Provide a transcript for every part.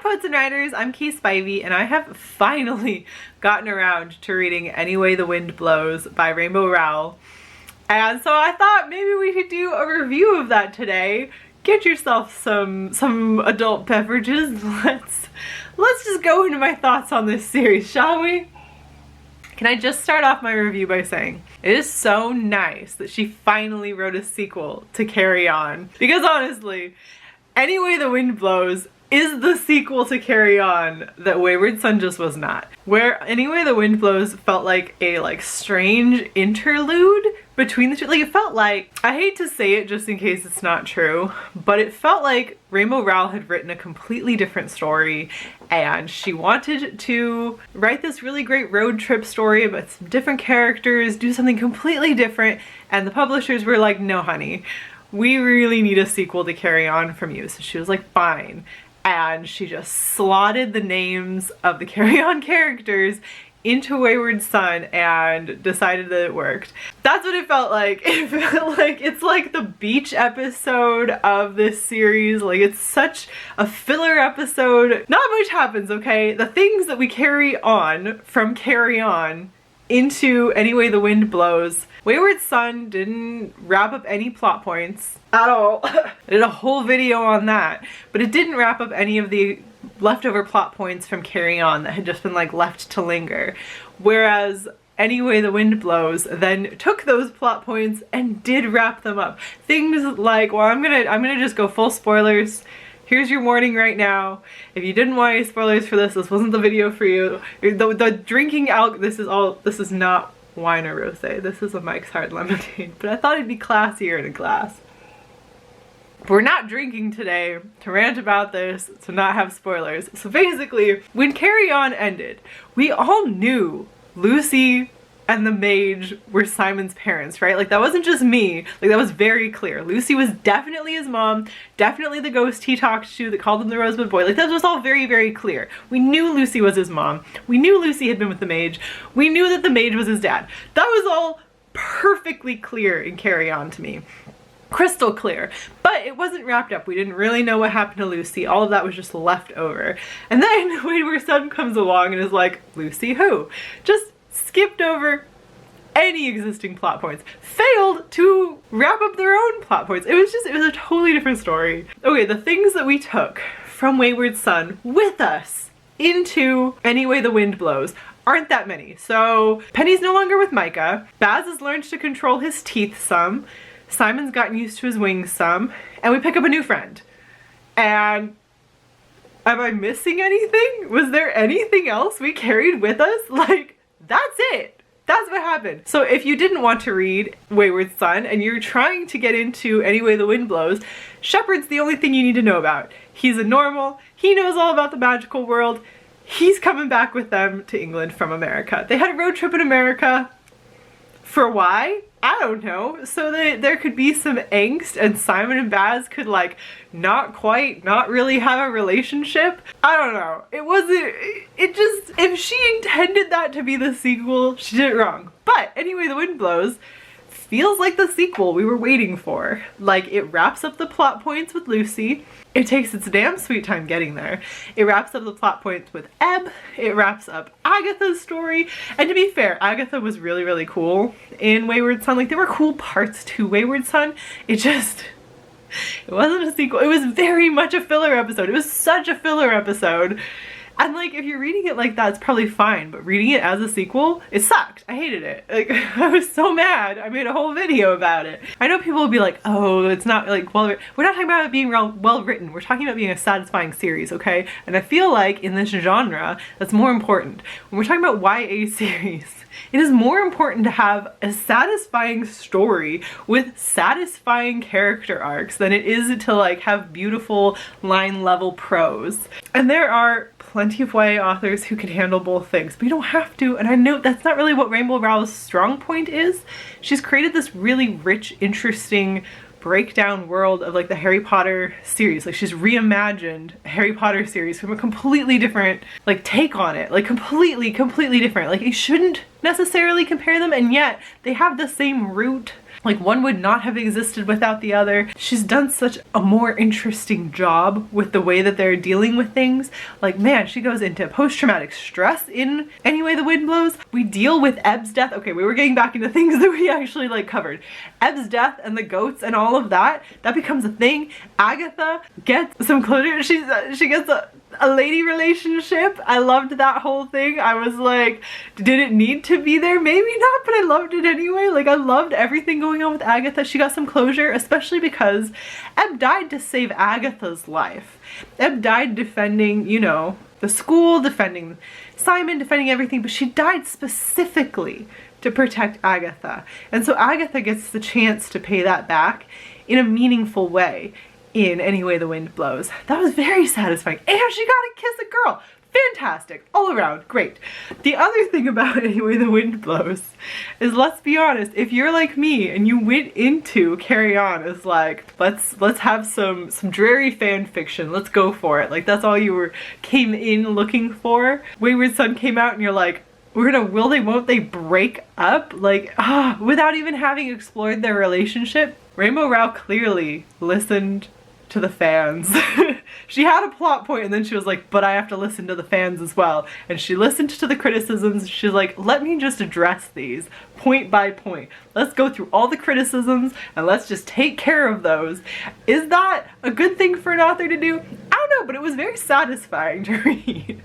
Poets and Writers, I'm Kay Spivey, and I have finally gotten around to reading Any Way the Wind Blows by Rainbow Rowell. And so I thought maybe we could do a review of that today. Get yourself some adult beverages. Let's just go into my thoughts on this series, shall we? Can I just start off my review by saying it is so nice that she finally wrote a sequel to Carry On. Because honestly, Any Way the Wind Blows is the sequel to Carry On that Wayward Son just was not. Where Any Way the Wind Blows felt like a strange interlude between the two. Like, it felt like, I hate to say it just in case it's not true, but it felt like Rainbow Rowell had written a completely different story and she wanted to write this really great road trip story about some different characters, do something completely different, and the publishers were like, no honey, we really need a sequel to Carry On from you. So she was like, fine. And she just slotted the names of the Carry On characters into Wayward Son and decided that it worked. That's what it felt like. It felt like it's like the beach episode of this series. Like, it's such a filler episode. Not much happens, okay? The things that we carry on from Carry On into Any Way the Wind Blows, Wayward Son didn't wrap up any plot points at all. I did a whole video on that, but it didn't wrap up any of the leftover plot points from Carry On that had just been like left to linger. Whereas Any Way the Wind Blows then took those plot points and did wrap them up. Things like, well, I'm gonna just go full spoilers. Here's your warning right now. If you didn't want any spoilers for this wasn't the video for you. The drinking this is not wine or rosé. This is a Mike's Hard Lemonade, but I thought it'd be classier in a glass. We're not drinking today to rant about this, to not have spoilers. So basically, when Carry On ended, we all knew Lucy and the mage were Simon's parents, right? Like, that wasn't just me. Like, that was very clear. Lucy was definitely his mom, definitely the ghost he talked to that called him the Rosebud Boy. Like, that was all very, very clear. We knew Lucy was his mom. We knew Lucy had been with the mage. We knew that the mage was his dad. That was all perfectly clear in Carry On to me. Crystal clear, but it wasn't wrapped up. We didn't really know what happened to Lucy. All of that was just left over. And then Wayward Son comes along and is like, Lucy who? Just skipped over any existing plot points. Failed to wrap up their own plot points. It was a totally different story. Okay, the things that we took from Wayward Son with us into Any Way the Wind Blows aren't that many. So Penny's no longer with Micah. Baz has learned to control his teeth some. Simon's gotten used to his wings some, and we pick up a new friend. And am I missing anything? Was there anything else we carried with us? Like, that's it. That's what happened. So if you didn't want to read Wayward Son and you're trying to get into Any Way the Wind Blows, Shepard's the only thing you need to know about. He's a normal, he knows all about the magical world, he's coming back with them to England from America. They had a road trip in America. For why? I don't know. So that there could be some angst and Simon and Baz could like not really have a relationship. I don't know. If she intended that to be the sequel, she did it wrong. But Any Way the Wind Blows feels like the sequel we were waiting for. Like, it wraps up the plot points with Lucy. It takes its damn sweet time getting there. It wraps up the plot points with Eb. It wraps up Agatha's story. And to be fair, Agatha was really, really cool in Wayward Son. Like, there were cool parts to Wayward Son. It wasn't a sequel. It was very much a filler episode. It was such a filler episode. And like, if you're reading it like that, it's probably fine, but reading it as a sequel, it sucked. I hated it. Like, I was so mad. I made a whole video about it. I know people will be like, oh, it's not like well written. We're not talking about it being well written. We're talking about being a satisfying series, okay? And I feel like in this genre, that's more important. When we're talking about YA series, it is more important to have a satisfying story with satisfying character arcs than it is to like have beautiful line level prose. And there are plenty of YA authors who can handle both things, but you don't have to. And I know that's not really what Rainbow Rowell's strong point is. She's created this really rich, interesting breakdown world of like the Harry Potter series. Like, she's reimagined a Harry Potter series from a completely different like take on it. Like, completely different. Like, you shouldn't necessarily compare them, and yet they have the same root. Like, one would not have existed without the other. She's done such a more interesting job with the way that they're dealing with things. Like, man, she goes into post-traumatic stress in Any Way the Wind Blows. We deal with Eb's death. Okay, we were getting back into things that we actually like covered. Eb's death and the goats and all of that, that becomes a thing. Agatha gets some closure. She gets a lady relationship. I loved that whole thing. I was like, did it need to be there? Maybe not, but I loved it anyway. Like, I loved everything going on with Agatha. She got some closure, especially because Eb died to save Agatha's life. Eb died defending, you know, the school, defending Simon, defending everything, but she died specifically to protect Agatha. And so Agatha gets the chance to pay that back in a meaningful way in Any Way the Wind Blows. That was very satisfying. And she got to kiss a girl. Fantastic. All around. Great. The other thing about Any Way the Wind Blows is, let's be honest, if you're like me and you went into Carry On as like, let's have some dreary fan fiction, let's go for it. Like, that's all you came in looking for. Wayward Son came out and you're like, we're gonna will they won't they break up? Like, without even having explored their relationship. Rainbow Rowell clearly listened to the fans. She had a plot point and then she was like, but I have to listen to the fans as well. And she listened to the criticisms. She's like, let me just address these point by point. Let's go through all the criticisms and let's just take care of those. Is that a good thing for an author to do? I don't know, but it was very satisfying to read.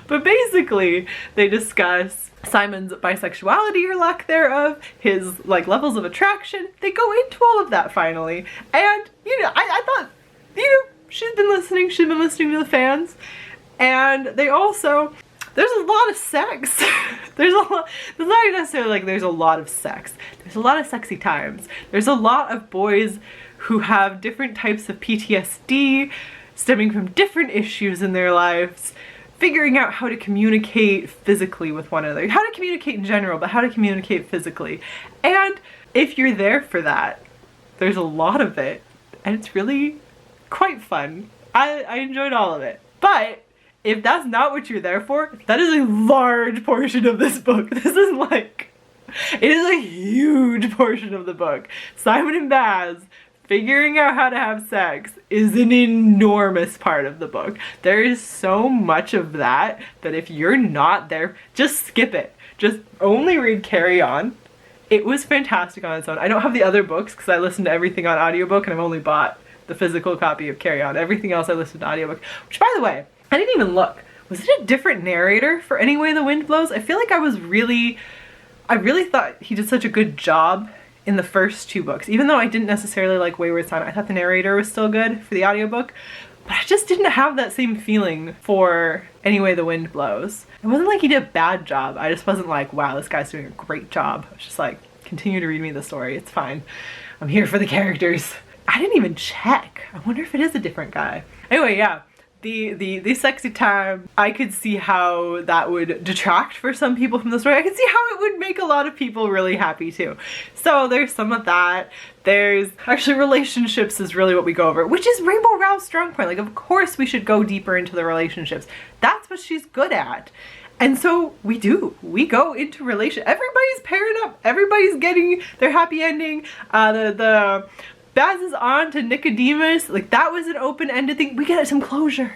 But basically, they discuss Simon's bisexuality or lack thereof, his like levels of attraction. They go into all of that finally. And, you know, I thought, you know, she's been listening to the fans. And they also, there's a lot of sex. There's not necessarily like there's a lot of sex. There's a lot of sexy times. There's a lot of boys who have different types of PTSD stemming from different issues in their lives, figuring out how to communicate physically with one another. How to communicate in general, but how to communicate physically. And if you're there for that, there's a lot of it. And it's really quite fun. I enjoyed all of it. But if that's not what you're there for, that is a large portion of this book. This is like, it is a huge portion of the book. Simon and Baz figuring out how to have sex is an enormous part of the book. There is so much of that if you're not there, just skip it. Just only read Carry On. It was fantastic on its own. I don't have the other books because I listened to everything on audiobook and I've only bought the physical copy of Carry On. Everything else I listened to audiobook, which by the way, I didn't even look. Was it a different narrator for Any Way the Wind Blows? I feel like I really thought he did such a good job in the first two books. Even though I didn't necessarily like Wayward Son, I thought the narrator was still good for the audiobook. But I just didn't have that same feeling for Any Way the Wind Blows. It wasn't like he did a bad job. I just wasn't like, wow, this guy's doing a great job. I was just like, continue to read me the story. It's fine. I'm here for the characters. I didn't even check. I wonder if it is a different guy. Anyway, yeah. The sexy time, I could see how that would detract for some people from the story. I could see how it would make a lot of people really happy too. So there's some of that. There's actually relationships is really what we go over, which is Rainbow Rowell's strong point. Like, of course we should go deeper into the relationships. That's what she's good at. And so we do. We go into everybody's pairing up. Everybody's getting their happy ending. The Baz is on to Nicodemus. Like, that was an open-ended thing. We get some closure.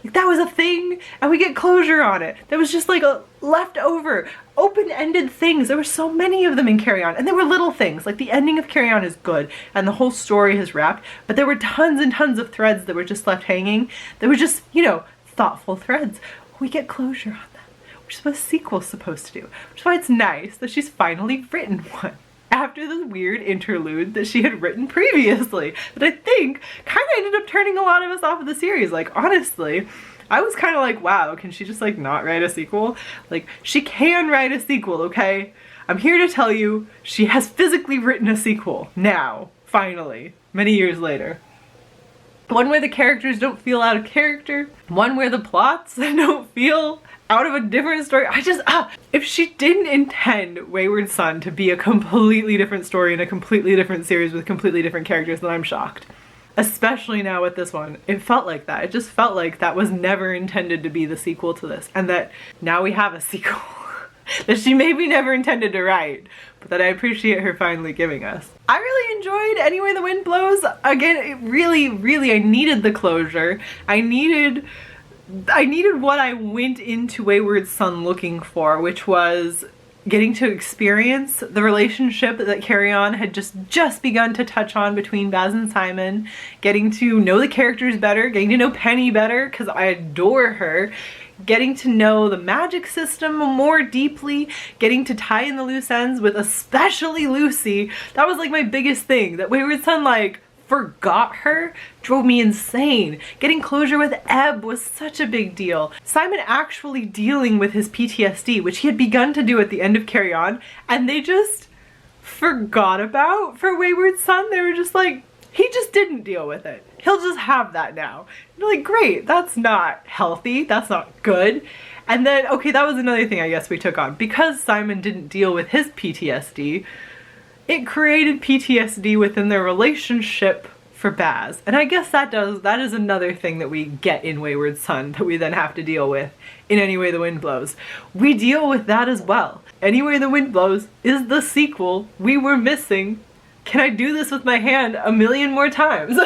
Like, that was a thing and we get closure on it. There was just like a leftover open-ended things. There were so many of them in Carry On, and they were little things. Like, the ending of Carry On is good and the whole story has wrapped, but there were tons and tons of threads that were just left hanging. They were just, you know, thoughtful threads. We get closure on them, which is what a sequel's supposed to do. Which is why it's nice that she's finally written one after the weird interlude that she had written previously that I think kind of ended up turning a lot of us off of the series. Like, honestly, I was kind of like, wow, can she just like not write a sequel? Like, she can write a sequel, okay? I'm here to tell you she has physically written a sequel now, finally, many years later. One where the characters don't feel out of character, one where the plots don't feel out of a different story. If she didn't intend Wayward Son to be a completely different story in a completely different series with completely different characters, then I'm shocked. Especially now with this one. It felt like that. It just felt like that was never intended to be the sequel to this, and that now we have a sequel. that she maybe never intended to write, but that I appreciate her finally giving us. I really enjoyed Any Way the Wind Blows. Again, it really, I needed the closure. I needed what I went into Wayward Son looking for, which was getting to experience the relationship that Carry On had just begun to touch on between Baz and Simon, getting to know the characters better, getting to know Penny better because I adore her, getting to know the magic system more deeply, getting to tie in the loose ends with especially Lucy. That was like my biggest thing, that Wayward Son like forgot her drove me insane. Getting closure with Eb was such a big deal. Simon actually dealing with his PTSD, which he had begun to do at the end of Carry On, and they just forgot about for Wayward Son. They were just like, he just didn't deal with it. He'll just have that now. And you're like, great, that's not healthy, that's not good. And then, okay, that was another thing I guess we took on. Because Simon didn't deal with his PTSD, it created PTSD within their relationship for Baz. And I guess that is another thing that we get in Wayward Son that we then have to deal with in Any Way the Wind Blows. We deal with that as well. Any Way the Wind Blows is the sequel we were missing. Can I do this with my hand a million more times?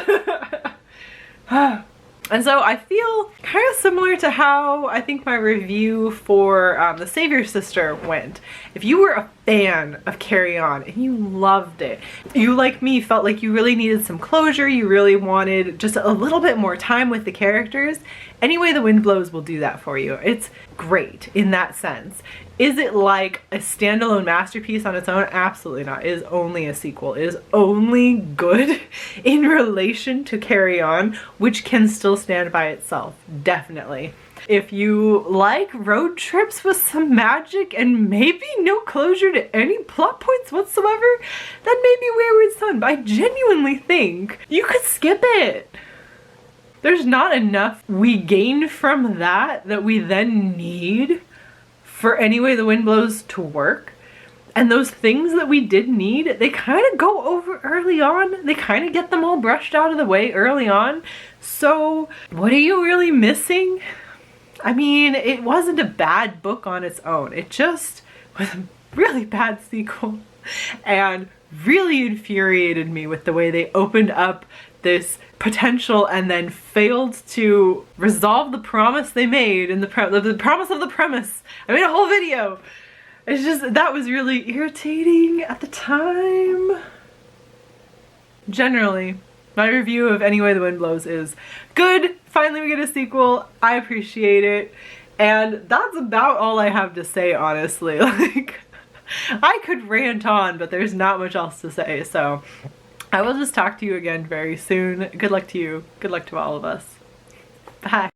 And so I feel kind of similar to how I think my review for The Savior Sister went. If you were a fan of Carry On and you loved it, you like me felt like you really needed some closure, you really wanted just a little bit more time with the characters, Any Way the Wind Blows will do that for you. It's great in that sense. Is it like a standalone masterpiece on its own? Absolutely not. It is only a sequel. It is only good in relation to Carry On, which can still stand by itself. Definitely. If you like road trips with some magic and maybe no closure to any plot points whatsoever, then maybe Wayward Son. But I genuinely think you could skip it. There's not enough we gain from that we then need for Any Way the Wind Blows to work. And those things that we did need, they kind of go over early on. They kind of get them all brushed out of the way early on. So what are you really missing? I mean, it wasn't a bad book on its own. It just was a really bad sequel and really infuriated me with the way they opened up this potential and then failed to resolve the promise they made in the promise of the premise. I made a whole video. It's just, that was really irritating at the time. Generally, my review of Any Way the Wind Blows is good. Finally we get a sequel. I appreciate it. And that's about all I have to say, honestly. Like, I could rant on, but there's not much else to say, so I will just talk to you again very soon. Good luck to you. Good luck to all of us. Bye.